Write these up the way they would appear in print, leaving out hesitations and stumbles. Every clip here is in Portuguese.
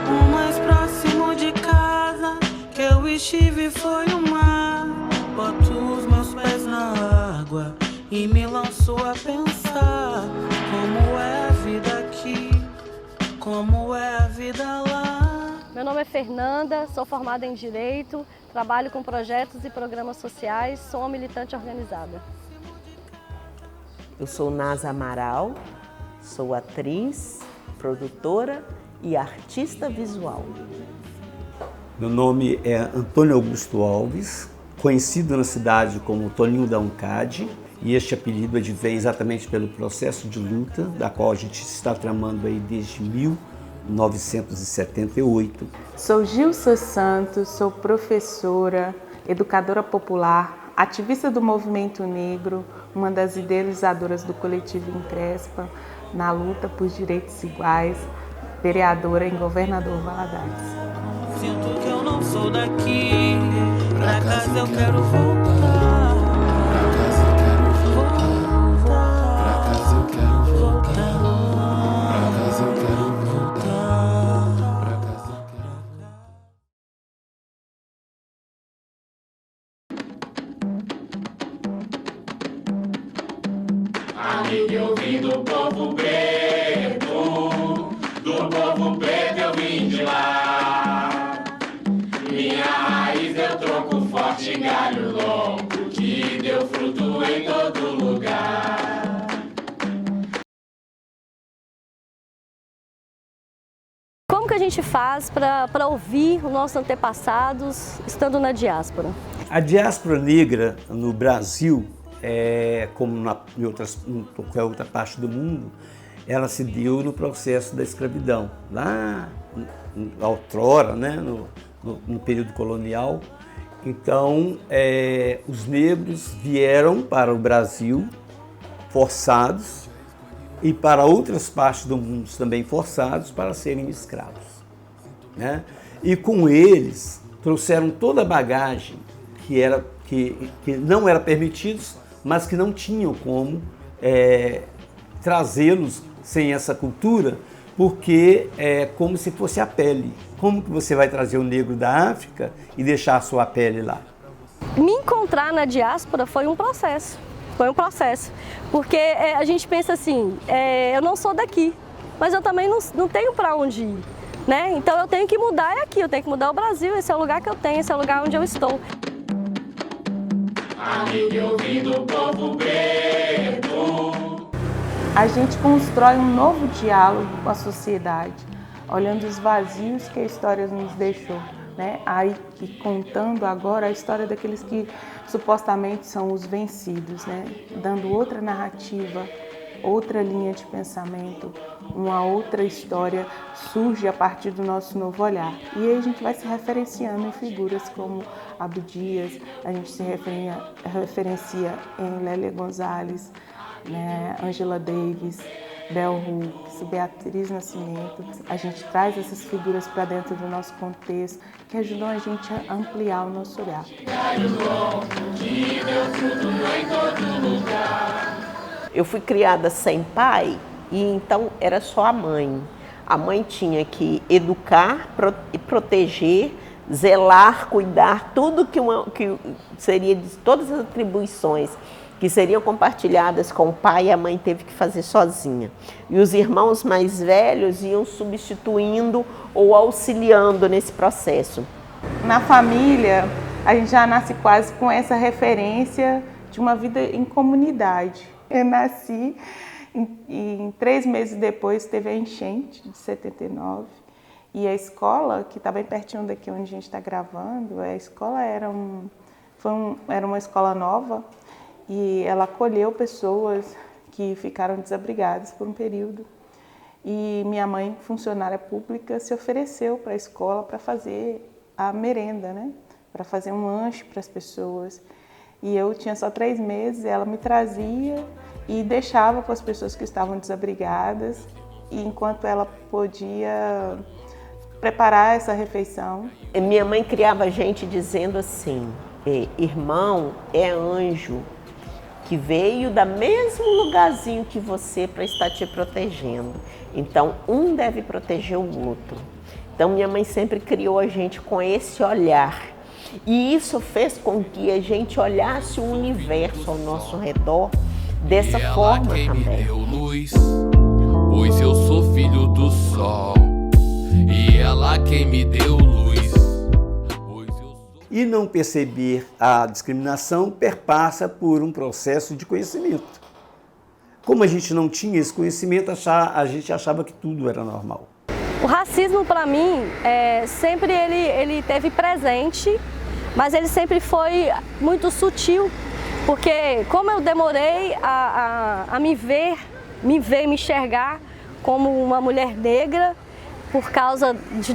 O mais próximo de casa que eu estive foi o mar. Boto os meus pés na água e me lanço a pensar como é a vida aqui, como é a vida lá. Meu nome é Fernanda, sou formada em Direito, trabalho com projetos e programas sociais, sou uma militante organizada. Eu sou Nasa Amaral, sou atriz, produtora e artista visual. Meu nome é Antônio Augusto Alves, conhecido na cidade como Toninho da Uncad, e este apelido advém exatamente pelo processo de luta, da qual a gente está tramando aí desde 1978. Sou Gilsa Santos, sou professora, educadora popular, ativista do movimento negro, uma das idealizadoras do coletivo Encrespa, na luta por direitos iguais, vereadora em Governador Valadares. Sinto que eu não sou daqui, pra casa eu quero voltar. Amigo, eu vim do povo preto, eu vim de lá. Minha raiz deu tronco forte, galho longo, que deu fruto em todo lugar. Como que a gente faz para ouvir os nossos antepassados estando na diáspora? A diáspora negra no Brasil, como em qualquer outra parte do mundo, ela se deu no processo da escravidão, lá outrora, né, no período colonial. Então, os negros vieram para o Brasil forçados e para outras partes do mundo também forçados para serem escravos, né? E com eles trouxeram toda a bagagem que não era permitidos, mas que não tinham como trazê-los sem essa cultura, porque é como se fosse a pele. Como que você vai trazer o negro da África e deixar a sua pele lá? Me encontrar na diáspora foi um processo, porque a gente pensa assim, eu não sou daqui, mas eu também não tenho para onde ir, né? Então eu tenho que mudar aqui, eu tenho que mudar o Brasil, esse é o lugar que eu tenho, esse é o lugar onde eu estou. Amigo, eu vim do povo preto. A gente constrói um novo diálogo com a sociedade, olhando os vazios que a história nos deixou, né? Aí, e contando agora a história daqueles que supostamente são os vencidos, né? Dando outra narrativa, outra linha de pensamento, uma outra história surge a partir do nosso novo olhar. E aí a gente vai se referenciando em figuras como Abdias, a gente se referencia em Lélia Gonzalez, né, Angela Davis, Bell Hooks, Beatriz Nascimento. A gente traz essas figuras para dentro do nosso contexto que ajudam a gente a ampliar o nosso olhar. Eu fui criada sem pai e então era só a mãe. A mãe tinha que educar, proteger, zelar, cuidar, tudo que seria de todas as atribuições que seriam compartilhadas com o pai, a mãe teve que fazer sozinha. E os irmãos mais velhos iam substituindo ou auxiliando nesse processo. Na família, a gente já nasce quase com essa referência de uma vida em comunidade. Eu nasci e 3 meses depois teve a enchente de 79 e a escola, que está bem pertinho daqui onde a gente está gravando, a escola era uma escola nova e ela acolheu pessoas que ficaram desabrigadas por um período. E minha mãe, funcionária pública, se ofereceu para a escola para fazer a merenda, né? Para fazer um lanche para as pessoas. E eu tinha só 3 meses, ela me trazia e deixava com as pessoas que estavam desabrigadas. E enquanto ela podia preparar essa refeição. Minha mãe criava a gente dizendo assim, irmão é anjo que veio do mesmo lugarzinho que você para estar te protegendo. Então, um deve proteger o outro. Então, minha mãe sempre criou a gente com esse olhar. E isso fez com que a gente olhasse o universo ao nosso redor dessa forma também. Me deu luz, pois eu sou filho do sol. E ela quem me deu luz, pois eu sou... E não perceber a discriminação perpassa por um processo de conhecimento. Como a gente não tinha esse conhecimento, a gente achava que tudo era normal. O racismo, para mim, sempre ele teve presente, mas ele sempre foi muito sutil, porque como eu demorei a me enxergar como uma mulher negra, por causa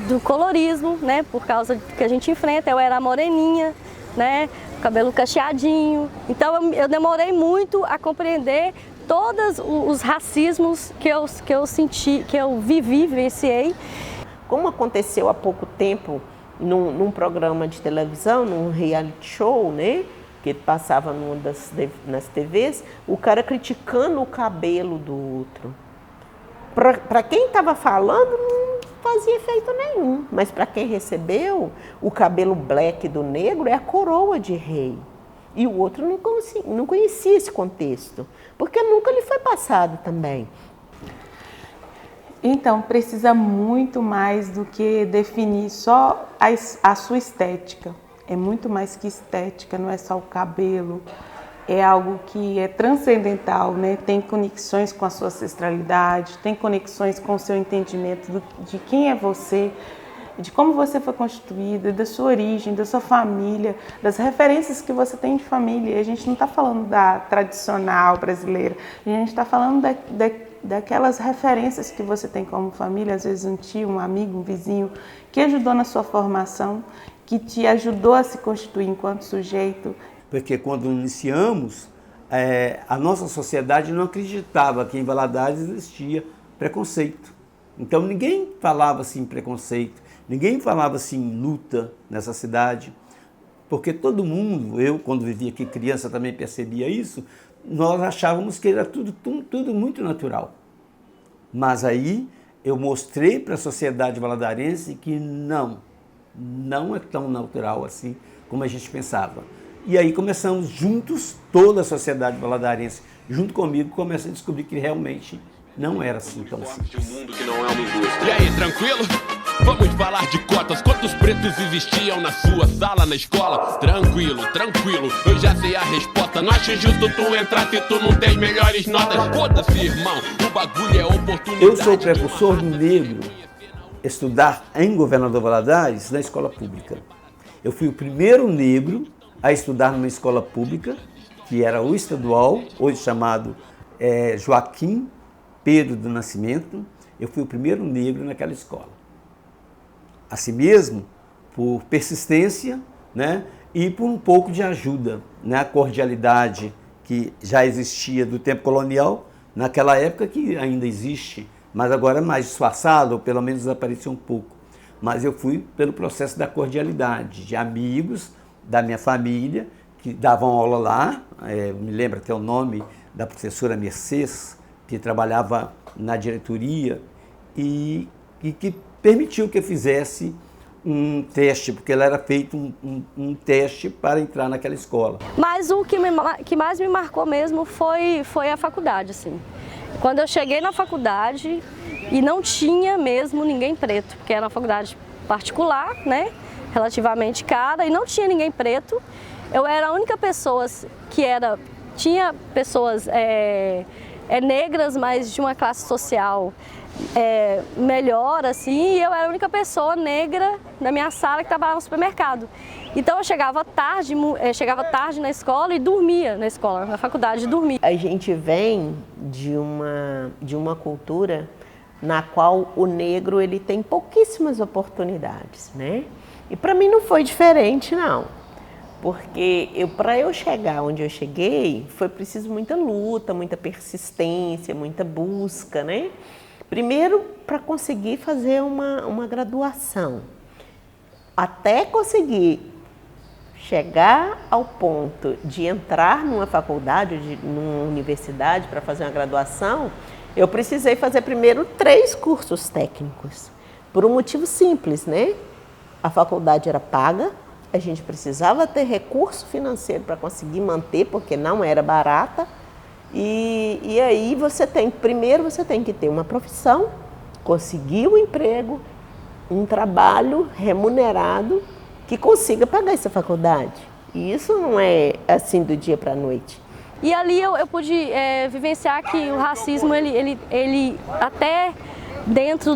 do colorismo, né? Por causa que a gente enfrenta, eu era moreninha, né? Cabelo cacheadinho, então eu demorei muito a compreender todos os racismos que eu senti, que eu vivenciei. Como aconteceu há pouco tempo num programa de televisão, num reality show, né, que passava nas TVs, o cara criticando o cabelo do outro. Para quem estava falando, não fazia efeito nenhum, mas para quem recebeu, o cabelo black do negro é a coroa de rei. E o outro não conhecia esse contexto, porque nunca lhe foi passado também. Então, precisa muito mais do que definir só a sua estética. É muito mais que estética, não é só o cabelo. É algo que é transcendental, né? Tem conexões com a sua ancestralidade, tem conexões com o seu entendimento de quem é você, de como você foi constituída, da sua origem, da sua família, das referências que você tem de família. E a gente não está falando da tradicional brasileira, a gente está falando daquelas referências que você tem como família, às vezes um tio, um amigo, um vizinho, que ajudou na sua formação, que te ajudou a se constituir enquanto sujeito. Porque quando iniciamos, a nossa sociedade não acreditava que em Valadares existia preconceito. Então ninguém falava assim preconceito, ninguém falava assim luta nessa cidade, porque todo mundo, eu quando vivia aqui criança também percebia isso, nós achávamos que era tudo muito natural. Mas aí eu mostrei para a sociedade valadarense que não é tão natural assim como a gente pensava. E aí começamos juntos, toda a sociedade valadarense, junto comigo, começa a descobrir que realmente não era assim tão simples. E aí, tranquilo? Vamos falar de cotas. Quantos pretos existiam na sua sala, na escola? Tranquilo, eu já sei a resposta. Não acho justo tu entrar se tu não tem melhores notas. Foda-se, irmão, o bagulho é oportunidade. Eu sou precursor do negro estudar em Governador Valadares na escola pública. Eu fui o primeiro negro a estudar numa escola pública, que era o estadual, hoje chamado Joaquim Pedro do Nascimento. Eu fui o primeiro negro naquela escola. Assim mesmo, por persistência, né, e por um pouco de ajuda, né, a cordialidade que já existia do tempo colonial, naquela época que ainda existe, mas agora é mais disfarçado, ou pelo menos desapareceu um pouco. Mas eu fui pelo processo da cordialidade, de amigos da minha família, que davam aula lá, me lembro até o nome da professora Mercedes, que trabalhava na diretoria, e que permitiu que eu fizesse um teste, porque ela era feito um teste para entrar naquela escola. Mas o que mais me marcou mesmo foi a faculdade, assim. Quando eu cheguei na faculdade e não tinha mesmo ninguém preto, porque era uma faculdade particular, né, relativamente cara, e não tinha ninguém preto. Eu era a única pessoa tinha pessoas negras, mas de uma classe social melhor, assim, e eu era a única pessoa negra da minha sala que trabalhava no supermercado. Então eu chegava tarde na escola e dormia na escola, na faculdade, dormia. A gente vem de uma cultura na qual o negro ele tem pouquíssimas oportunidades, né? E para mim não foi diferente, não. Porque para eu chegar onde eu cheguei, foi preciso muita luta, muita persistência, muita busca, né? Primeiro, para conseguir fazer uma graduação. Até conseguir chegar ao ponto de entrar numa faculdade, numa universidade para fazer uma graduação, eu precisei fazer primeiro 3 cursos técnicos. Por um motivo simples, né? A faculdade era paga, a gente precisava ter recurso financeiro para conseguir manter, porque não era barata. E aí primeiro você tem que ter uma profissão, conseguir um emprego, um trabalho remunerado que consiga pagar essa faculdade. E isso não é assim do dia para a noite. E ali eu pude vivenciar que o racismo, ele até dentro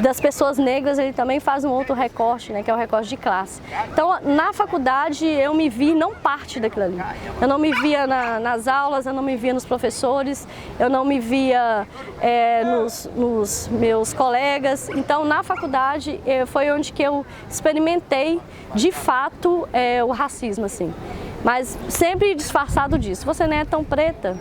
das pessoas negras, ele também faz um outro recorte, né, que é o recorte de classe. Então, na faculdade, eu me vi não parte daquilo ali. Eu não me via nas aulas, eu não me via nos professores, eu não me via nos meus colegas. Então, na faculdade, foi onde que eu experimentei, de fato, o racismo, assim. Mas sempre disfarçado disso. Você não é tão preta.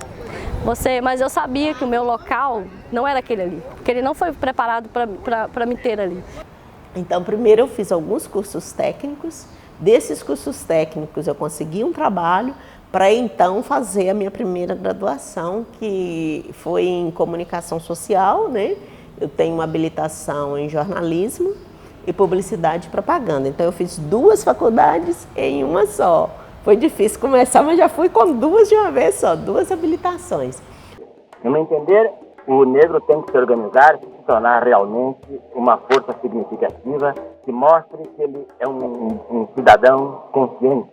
Mas eu sabia que o meu local não era aquele ali, porque ele não foi preparado para me ter ali. Então, primeiro eu fiz alguns cursos técnicos. Desses cursos técnicos eu consegui um trabalho para então fazer a minha primeira graduação, que foi em comunicação social, né? Eu tenho uma habilitação em jornalismo e publicidade e propaganda. Então eu fiz 2 faculdades em uma só. Foi difícil começar, mas já fui com 2 de uma vez só, 2 habilitações. No meu entender, o negro tem que se organizar e se tornar realmente uma força significativa que mostre que ele é um cidadão consciente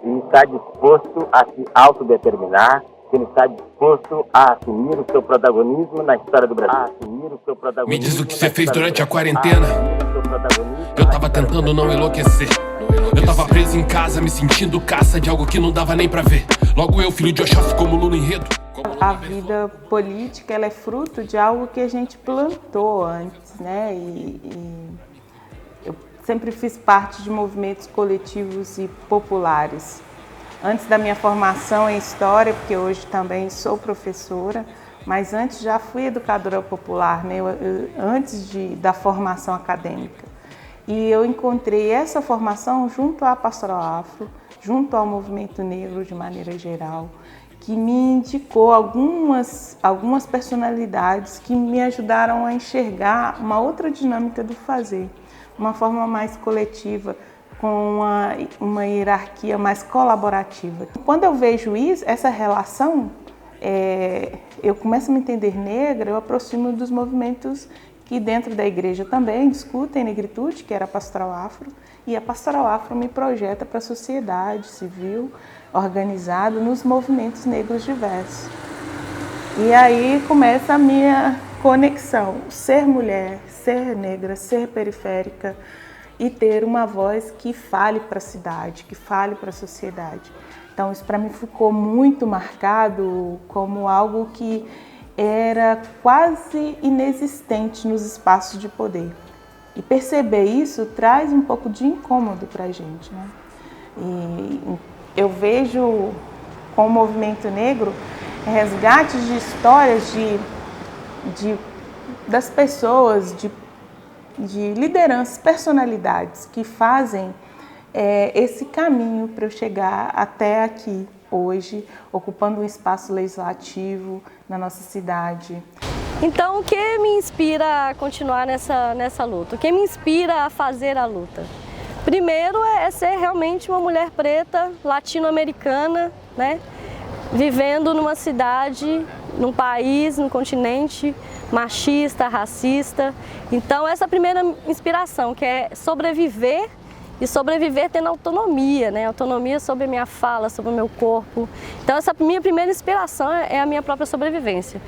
e está disposto a se autodeterminar, que ele está disposto a assumir o seu protagonismo na história do Brasil. Me diz o que você fez durante a quarentena. Eu tava tentando não enlouquecer. Eu tava preso em casa, me sentindo caça de algo que não dava nem pra ver. Logo eu, filho de Oxóssi, como Lula enredo. A vida política, ela é fruto de algo que a gente plantou antes, né? E eu sempre fiz parte de movimentos coletivos e populares. Antes da minha formação em História, porque hoje também sou professora, mas antes já fui educadora popular, né? Antes da formação acadêmica. E eu encontrei essa formação junto à Pastoral Afro, junto ao movimento negro de maneira geral, que me indicou algumas personalidades que me ajudaram a enxergar uma outra dinâmica do fazer, uma forma mais coletiva, com uma hierarquia mais colaborativa. Quando eu vejo essa relação, eu começo a me entender negra, eu aproximo dos movimentos que dentro da igreja também discutem negritude, que era a Pastoral Afro, e a Pastoral Afro me projeta para a sociedade civil organizada nos movimentos negros diversos. E aí começa a minha conexão, ser mulher, ser negra, ser periférica e ter uma voz que fale para a cidade, que fale para a sociedade. Então isso para mim ficou muito marcado como algo que era quase inexistente nos espaços de poder. E perceber isso traz um pouco de incômodo para a gente, né? E eu vejo com o movimento negro resgates de histórias das pessoas, de lideranças, personalidades que fazem esse caminho para eu chegar até aqui hoje, ocupando um espaço legislativo na nossa cidade. Então, o que me inspira a continuar nessa luta? O que me inspira a fazer a luta? Primeiro é ser realmente uma mulher preta, latino-americana, né? Vivendo numa cidade, num país, num continente machista, racista. Então, essa é a primeira inspiração, que é sobreviver e sobreviver tendo autonomia, né? Autonomia sobre a minha fala, sobre o meu corpo. Então, essa minha primeira inspiração é a minha própria sobrevivência.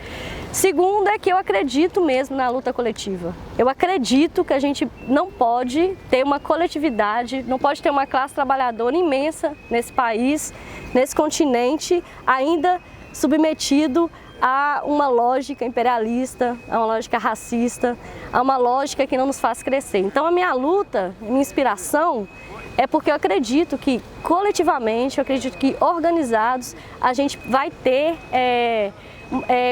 Segundo é que eu acredito mesmo na luta coletiva. Eu acredito que a gente não pode ter uma coletividade, não pode ter uma classe trabalhadora imensa nesse país, nesse continente, ainda submetido a uma lógica imperialista, a uma lógica racista, a uma lógica que não nos faz crescer. Então a minha luta, a minha inspiração é porque eu acredito que coletivamente, eu acredito que organizados, a gente vai ter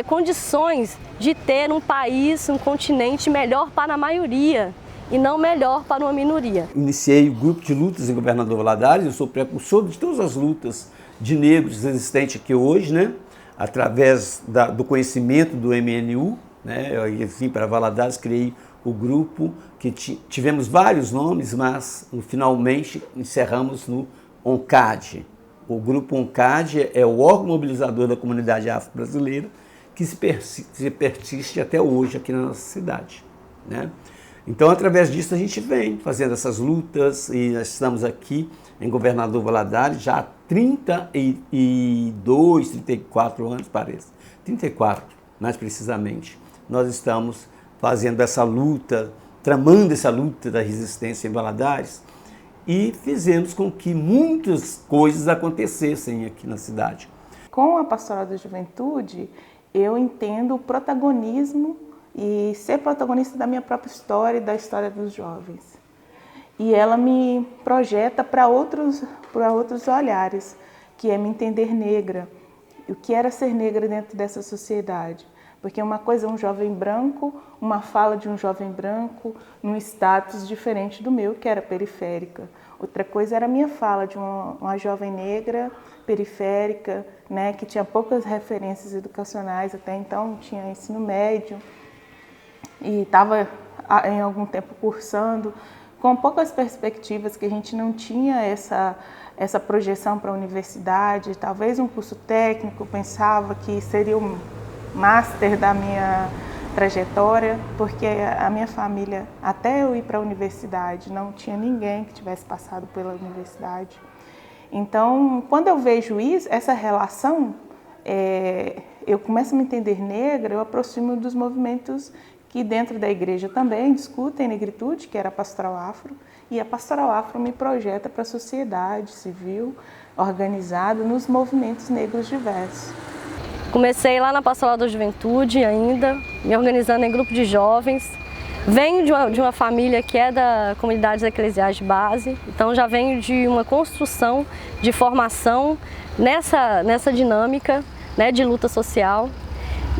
condições de ter um país, um continente melhor para a maioria e não melhor para uma minoria. Iniciei o grupo de lutas em Governador Valadares, eu sou precursor de todas as lutas de negros existentes aqui hoje, né? Através do conhecimento do MNU, né? Eu vim para Valadares, criei o grupo, que tivemos vários nomes, mas finalmente encerramos no ONCAD. O grupo ONCAD é o órgão mobilizador da comunidade afro-brasileira que se persiste até hoje aqui na nossa cidade, né? Então, através disso, a gente vem fazendo essas lutas e nós estamos aqui em Governador Valadares já há 32, 34 anos, parece. 34, mais precisamente. Nós estamos fazendo essa luta, tramando essa luta da resistência em Valadares e fizemos com que muitas coisas acontecessem aqui na cidade. Com a Pastoral da Juventude, eu entendo o protagonismo e ser protagonista da minha própria história e da história dos jovens. E ela me projeta para outros olhares, que é me entender negra, o que era ser negra dentro dessa sociedade. Porque uma coisa é um jovem branco, uma fala de um jovem branco, num status diferente do meu, que era periférica. Outra coisa era a minha fala de uma jovem negra, periférica, né, que tinha poucas referências educacionais, até então tinha ensino médio, e estava em algum tempo cursando, com poucas perspectivas, que a gente não tinha essa projeção para a universidade, talvez um curso técnico, pensava que seria o master da minha trajetória, porque a minha família, até eu ir para a universidade, não tinha ninguém que tivesse passado pela universidade. Então, quando eu vejo essa relação, eu começo a me entender negra, eu aproximo dos movimentos que dentro da igreja também discutem negritude, que era a Pastoral Afro, e a Pastoral Afro me projeta para a sociedade civil organizada nos movimentos negros diversos. Comecei lá na Pastoral da Juventude ainda, me organizando em grupo de jovens. Venho de uma família que é da comunidades eclesiais de base, então já venho de uma construção de formação nessa dinâmica, né, de luta social,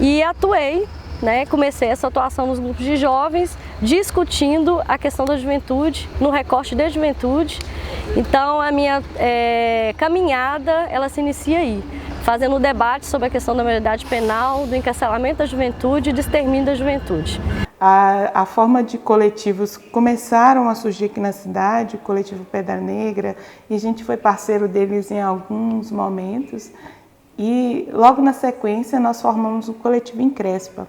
e atuei, né, comecei essa atuação nos grupos de jovens, discutindo a questão da juventude, no recorte da juventude. Então a minha caminhada, ela se inicia aí, fazendo um debate sobre a questão da maioridade penal, do encarceramento da juventude e do extermínio da juventude. A forma de coletivos começaram a surgir aqui na cidade, o coletivo Pedra Negra, e a gente foi parceiro deles em alguns momentos. E logo na sequência nós formamos o coletivo Encrespa.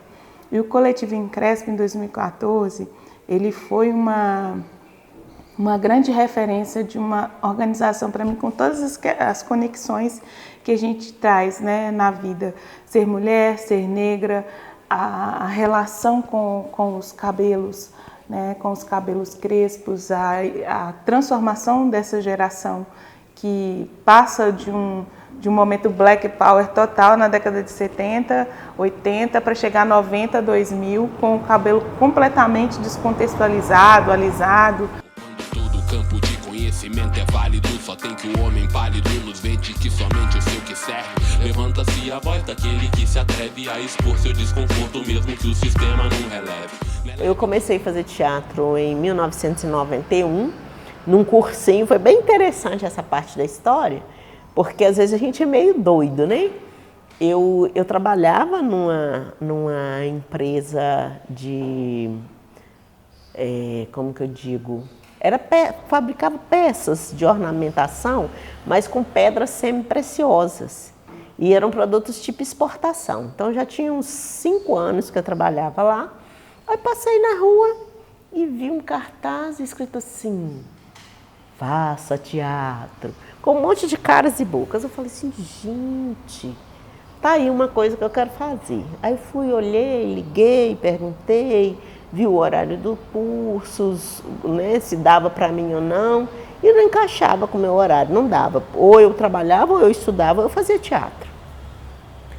E o coletivo Encrespa, em 2014, ele foi uma grande referência de uma organização para mim, com todas as conexões que a gente traz, né, na vida. Ser mulher, ser negra, a relação com os cabelos, né, com os cabelos crespos, a transformação dessa geração que passa de um momento Black Power total na década de 70, 80, para chegar a 90, 2000, com o cabelo completamente descontextualizado, alisado. Todo campo de conhecimento é válido, só tem que o homem pálido nos vende que somente o seu que serve. Levanta-se a voz daquele que se atreve a expor seu desconforto, mesmo que o sistema não releve. Eu comecei a fazer teatro em 1991, num cursinho, foi bem interessante essa parte da história, porque às vezes a gente é meio doido, né? Eu trabalhava numa empresa de, como que eu digo, fabricava peças de ornamentação, mas com pedras semi-preciosas. E eram produtos tipo exportação. Então já tinha uns 5 anos que eu trabalhava lá. Aí passei na rua e vi um cartaz escrito assim: faça teatro, com um monte de caras e bocas. Eu falei assim, gente, tá aí uma coisa que eu quero fazer. Aí fui, olhei, liguei, perguntei, vi o horário do curso, né, se dava para mim ou não, e não encaixava com o meu horário, não dava. Ou eu trabalhava, ou eu estudava, ou eu fazia teatro.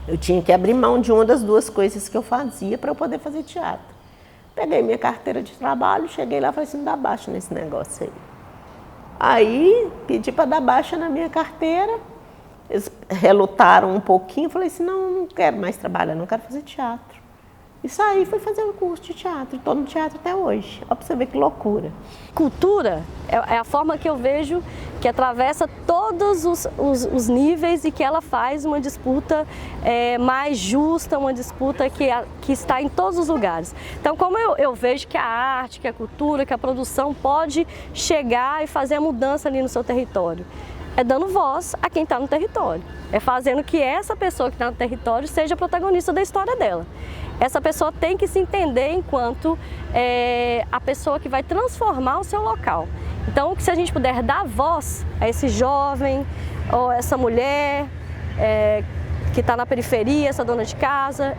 Eu tinha que abrir mão de uma das duas coisas que eu fazia para eu poder fazer teatro. Peguei minha carteira de trabalho, cheguei lá e falei assim, dá baixo nesse negócio aí. Aí pedi para dar baixa na minha carteira, eles relutaram um pouquinho, falei assim, não quero mais trabalhar, não quero fazer teatro. E saí, fui fazer um curso de teatro, estou no teatro até hoje. Olha para você ver que loucura. Cultura é a forma que eu vejo que atravessa todos os níveis e que ela faz uma disputa mais justa, uma disputa que está em todos os lugares. Então, como eu vejo que a arte, que a cultura, que a produção pode chegar e fazer a mudança ali no seu território? É dando voz a quem está no território. É fazendo que essa pessoa que está no território seja protagonista da história dela. Essa pessoa tem que se entender enquanto a pessoa que vai transformar o seu local. Então, se a gente puder dar voz a esse jovem ou essa mulher que está na periferia, essa dona de casa,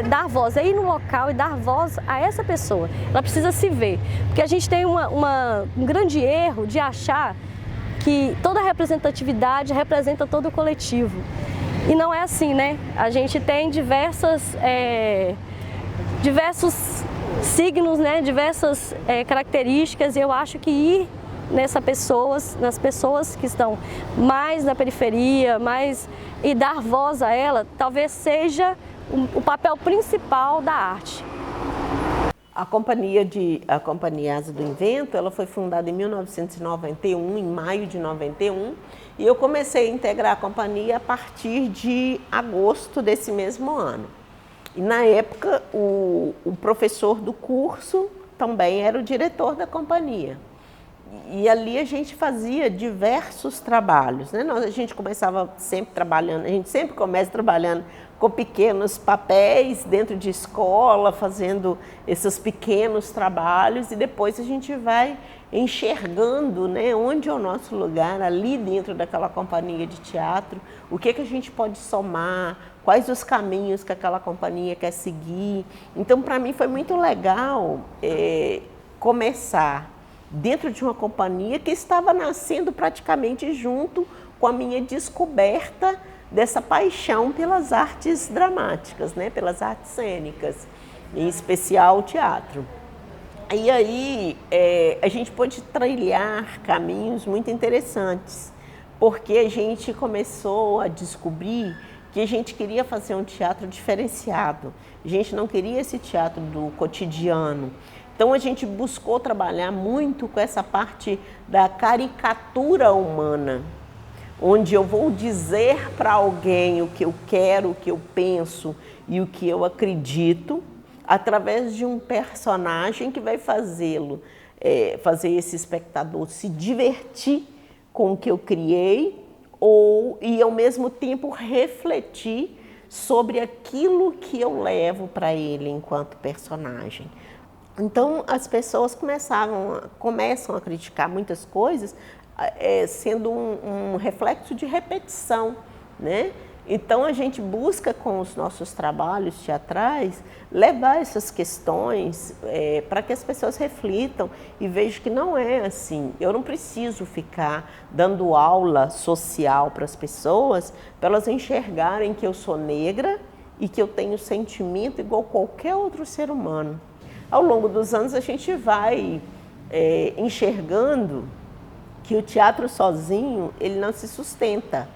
dar voz, ir no local e dar voz a essa pessoa. Ela precisa se ver, porque a gente tem um grande erro de achar que toda representatividade representa todo o coletivo. E não é assim, né? A gente tem diversos signos, né? Diversas características, e eu acho que ir nas pessoas que estão mais na periferia, e dar voz a ela, talvez seja o papel principal da arte. A Companhia Asa do Invento, ela foi fundada em 1991, em maio de 91, e eu comecei a integrar a companhia a partir de agosto desse mesmo ano. E na época, o professor do curso também era o diretor da companhia. E ali a gente fazia diversos trabalhos, né? A gente começava sempre trabalhando, a gente sempre começa trabalhando com pequenos papéis dentro de escola, fazendo esses pequenos trabalhos, e depois a gente vai enxergando, né, onde é o nosso lugar ali dentro daquela companhia de teatro, o que a gente pode somar, quais os caminhos que aquela companhia quer seguir. Então, para mim foi muito legal começar dentro de uma companhia que estava nascendo praticamente junto com a minha descoberta dessa paixão pelas artes dramáticas, né? Pelas artes cênicas, em especial o teatro. E aí a gente pôde trilhar caminhos muito interessantes, porque a gente começou a descobrir que a gente queria fazer um teatro diferenciado, a gente não queria esse teatro do cotidiano. Então a gente buscou trabalhar muito com essa parte da caricatura humana, onde eu vou dizer para alguém o que eu quero, o que eu penso e o que eu acredito, através de um personagem que vai fazer esse espectador se divertir com o que eu criei e ao mesmo tempo refletir sobre aquilo que eu levo para ele enquanto personagem. Então as pessoas começam a criticar muitas coisas, sendo um reflexo de repetição, né? Então a gente busca com os nossos trabalhos teatrais levar essas questões para que as pessoas reflitam e vejam que não é assim. Eu não preciso ficar dando aula social para as pessoas para elas enxergarem que eu sou negra e que eu tenho sentimento igual qualquer outro ser humano. Ao longo dos anos a gente vai enxergando que o teatro sozinho ele não se sustenta,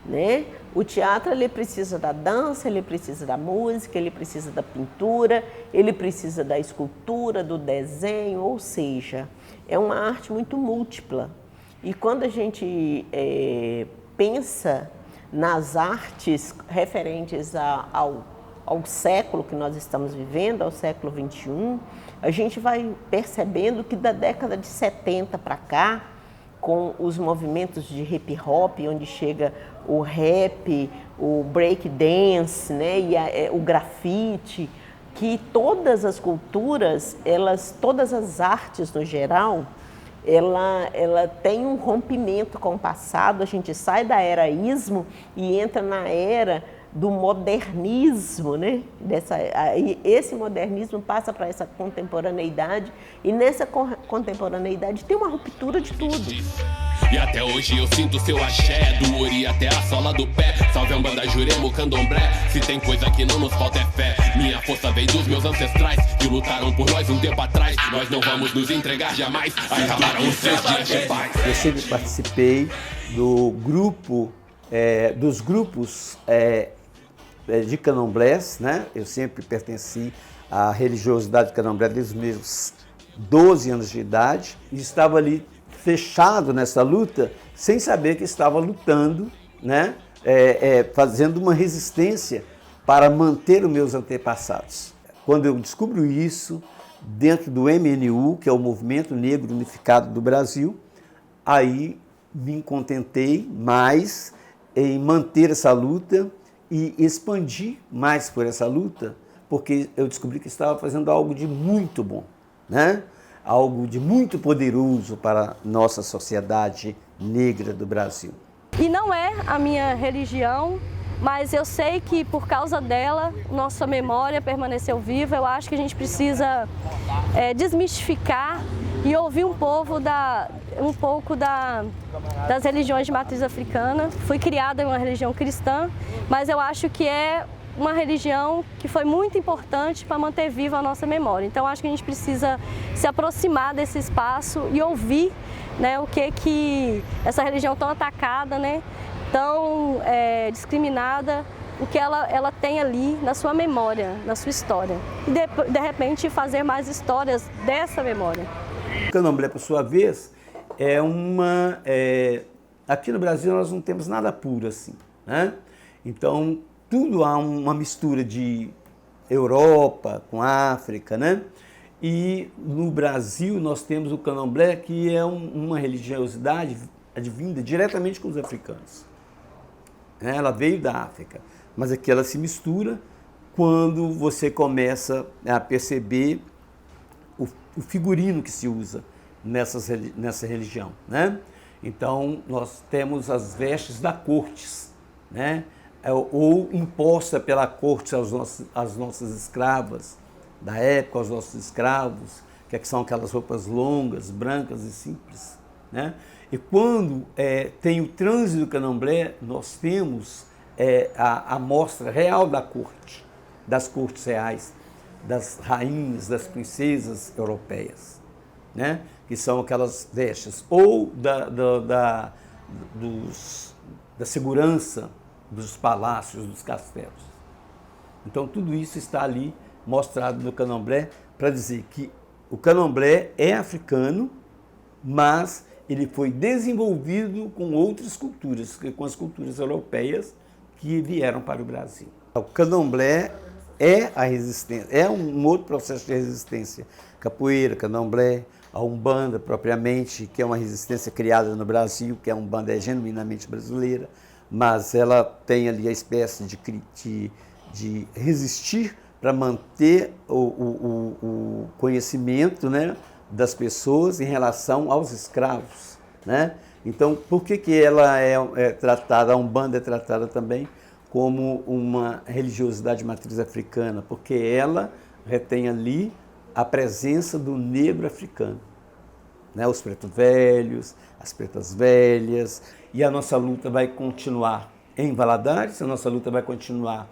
né? O teatro ele precisa da dança, ele precisa da música, ele precisa da pintura, ele precisa da escultura, do desenho, ou seja, é uma arte muito múltipla. E quando a gente pensa nas artes referentes ao século que nós estamos vivendo, ao século XXI, a gente vai percebendo que da década de 70 para cá, com os movimentos de hip hop, onde chega o rap, o break dance, né, e o grafite, que todas as culturas, todas as artes no geral, ela tem um rompimento com o passado. A gente sai da era ismo e entra na era do modernismo, né? Esse modernismo passa para essa contemporaneidade, e nessa contemporaneidade tem uma ruptura de tudo. E até hoje eu sinto seu axé, do ori até a sola do pé. Salve a Umbanda, Jurema, Candomblé. Se tem coisa que não nos falta é fé. Minha força veio dos meus ancestrais, que lutaram por nós um tempo atrás. Nós não vamos nos entregar jamais. Aí ralaram os 3 dias de paz. Eu sempre participei do grupo, dos grupos de candomblés, né? Eu sempre pertenci à religiosidade candomblé desde os meus 12 anos de idade, e estava ali fechado nessa luta, sem saber que estava lutando, né? Fazendo uma resistência para manter os meus antepassados. Quando eu descubro isso, dentro do MNU, que é o Movimento Negro Unificado do Brasil, aí me contentei mais em manter essa luta e expandir mais por essa luta, porque eu descobri que estava fazendo algo de muito bom, né? Algo de muito poderoso para a nossa sociedade negra do Brasil. E não é a minha religião, mas eu sei que por causa dela, nossa memória permaneceu viva. Eu acho que a gente precisa desmistificar e ouvir um pouco das religiões de matriz africana. Fui criada em uma religião cristã, mas eu acho que é uma religião que foi muito importante para manter viva a nossa memória. Então acho que a gente precisa se aproximar desse espaço e ouvir, né, o que essa religião tão atacada, né, tão discriminada, o que ela tem ali na sua memória, na sua história. E de repente fazer mais histórias dessa memória. O candomblé, por sua vez, aqui no Brasil nós não temos nada puro assim, né? Então, tudo há uma mistura de Europa com África, né? E no Brasil nós temos o candomblé, que é uma religiosidade advinda diretamente com os africanos. Ela veio da África, mas aqui ela se mistura quando você começa a perceber o figurino que se usa nessa religião, né? Então nós temos as vestes da cortes, né? Ou imposta pela corte às nossas escravas da época, aos nossos escravos, que são aquelas roupas longas, brancas e simples, né? E quando tem o trânsito do candomblé, nós temos a mostra real da corte, das cortes reais, das rainhas, das princesas europeias, né? Que são aquelas vestes, ou da segurança dos palácios, dos castelos. Então tudo isso está ali mostrado no candomblé para dizer que o candomblé é africano, mas ele foi desenvolvido com outras culturas, com as culturas europeias que vieram para o Brasil. O candomblé é a resistência, é um outro processo de resistência. Capoeira, candomblé, a Umbanda propriamente, que é uma resistência criada no Brasil, que a Umbanda é genuinamente brasileira, mas ela tem ali a espécie de resistir para manter o conhecimento, né, das pessoas em relação aos escravos, né? Então, por que ela é tratada, a Umbanda é tratada também como uma religiosidade de matriz africana? Porque ela retém ali a presença do negro africano, né? Os pretos velhos, as pretas velhas, e a nossa luta vai continuar em Valadares, a nossa luta vai continuar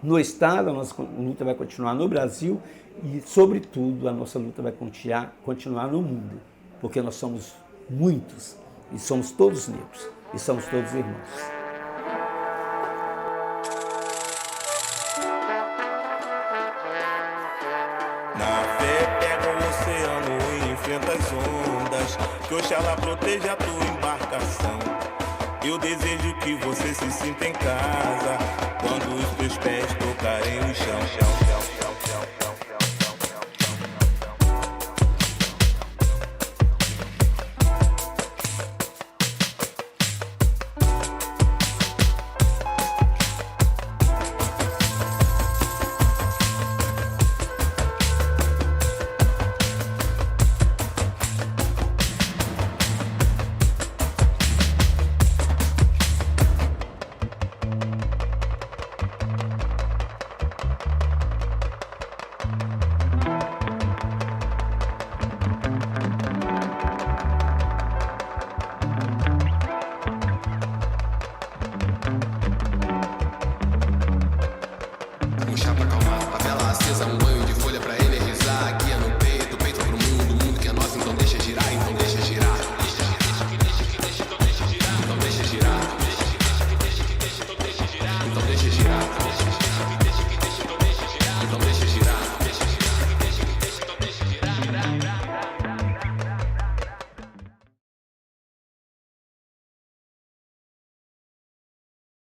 no Estado, a nossa luta vai continuar no Brasil e, sobretudo, a nossa luta vai continuar no mundo, porque nós somos muitos e somos todos negros e somos todos irmãos. Na fé pega o oceano e enfrenta as ondas, que Oxalá proteja a tua embarcação. Eu desejo que você se sinta em casa quando os teus pés tocarem o chão.